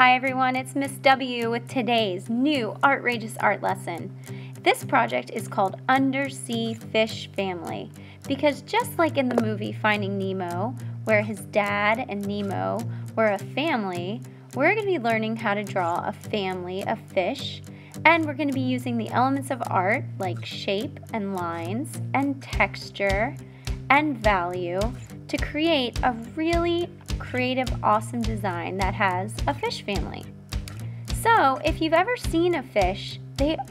Hi everyone, it's Miss W with today's new Artrageous art lesson. This project is called Undersea Fish Family because just like in the movie Finding Nemo, where his dad and Nemo were a family, we're going to be learning how to draw a family of fish, and we're going to be using the elements of art like shape and lines and texture and value to create a really creative, awesome design that has a fish family. So if you've ever seen a fish,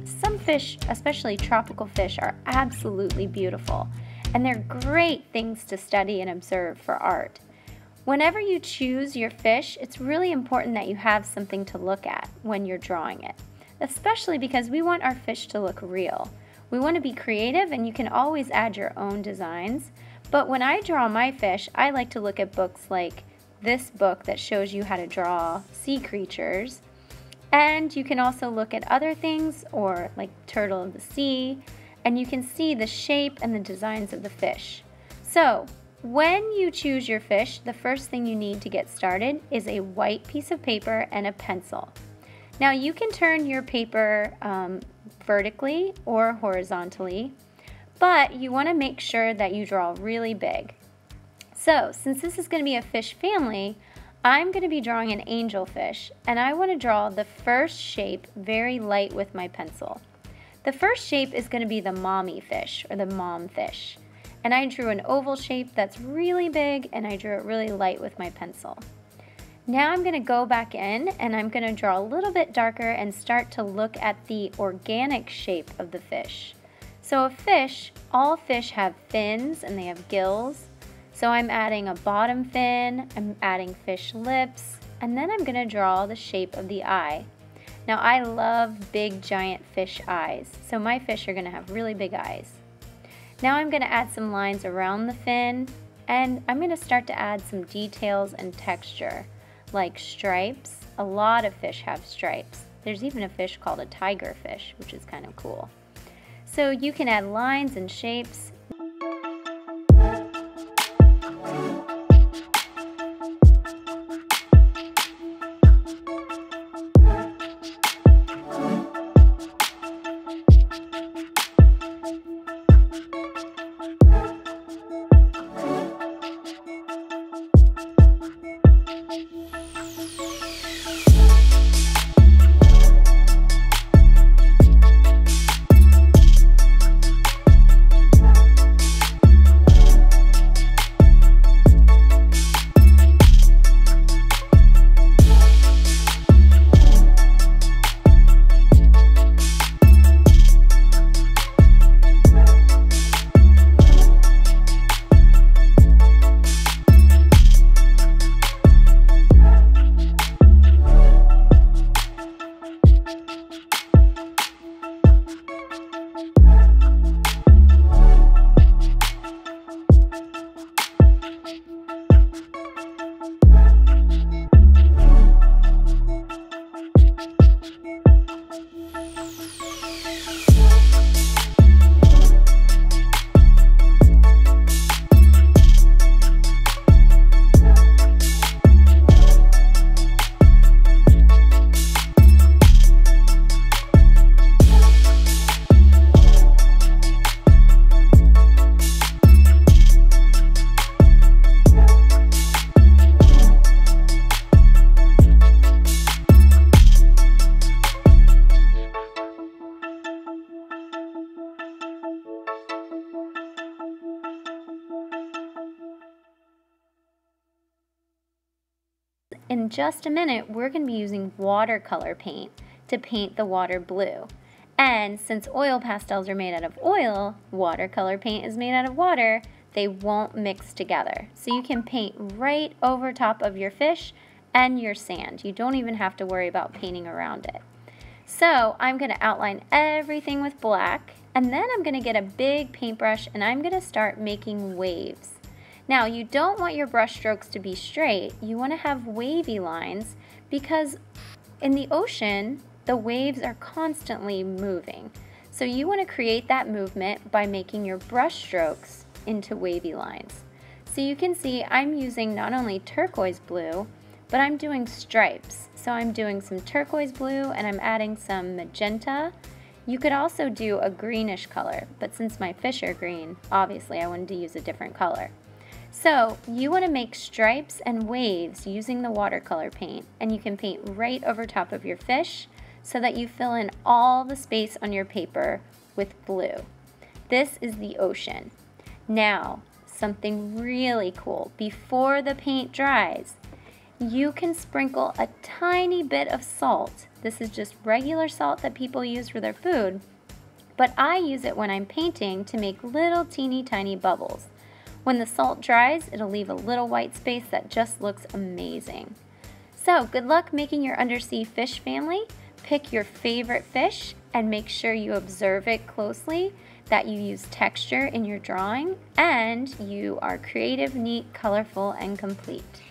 some fish, especially tropical fish, are absolutely beautiful, and they're great things to study and observe for art. Whenever you choose your fish, it's really important that you have something to look at when you're drawing it, especially because we want our fish to look real. We want to be creative, and you can always add your own designs, but when I draw my fish, I like to look at books like this book that shows you how to draw sea creatures, and you can also look at other things or like turtle of the sea, and you can see the shape and the designs of the fish. So when you choose your fish, the first thing you need to get started is a white piece of paper and a pencil. Now you can turn your paper vertically or horizontally, but you want to make sure that you draw really big. So since this is going to be a fish family, I'm going to be drawing an angelfish, and I want to draw the first shape very light with my pencil. The first shape is going to be the mommy fish, or the mom fish. And I drew an oval shape that's really big, and I drew it really light with my pencil. Now I'm going to go back in, and I'm going to draw a little bit darker and start to look at the organic shape of the fish. So a fish, all fish have fins and they have gills. So I'm adding a bottom fin, I'm adding fish lips, and then I'm going to draw the shape of the eye. Now I love big giant fish eyes, so my fish are going to have really big eyes. Now I'm going to add some lines around the fin, and I'm going to start to add some details and texture, like stripes. A lot of fish have stripes. There's even a fish called a tiger fish, which is kind of cool. So you can add lines and shapes. In just a minute, we're going to be using watercolor paint to paint the water blue. And since oil pastels are made out of oil, watercolor paint is made out of water, they won't mix together. So you can paint right over top of your fish and your sand. You don't even have to worry about painting around it. So I'm going to outline everything with black, and then I'm going to get a big paintbrush and I'm going to start making waves. Now, you don't want your brush strokes to be straight. You want to have wavy lines because in the ocean, the waves are constantly moving. So you want to create that movement by making your brush strokes into wavy lines. So you can see I'm using not only turquoise blue, but I'm doing stripes. So I'm doing some turquoise blue and I'm adding some magenta. You could also do a greenish color, but since my fish are green, obviously I wanted to use a different color. So you want to make stripes and waves using the watercolor paint, and you can paint right over top of your fish so that you fill in all the space on your paper with blue. This is the ocean. Now, something really cool. Before the paint dries, you can sprinkle a tiny bit of salt. This is just regular salt that people use for their food, but I use it when I'm painting to make little teeny tiny bubbles. When the salt dries, it'll leave a little white space that just looks amazing. So good luck making your undersea fish family. Pick your favorite fish and make sure you observe it closely, that you use texture in your drawing, and you are creative, neat, colorful, and complete.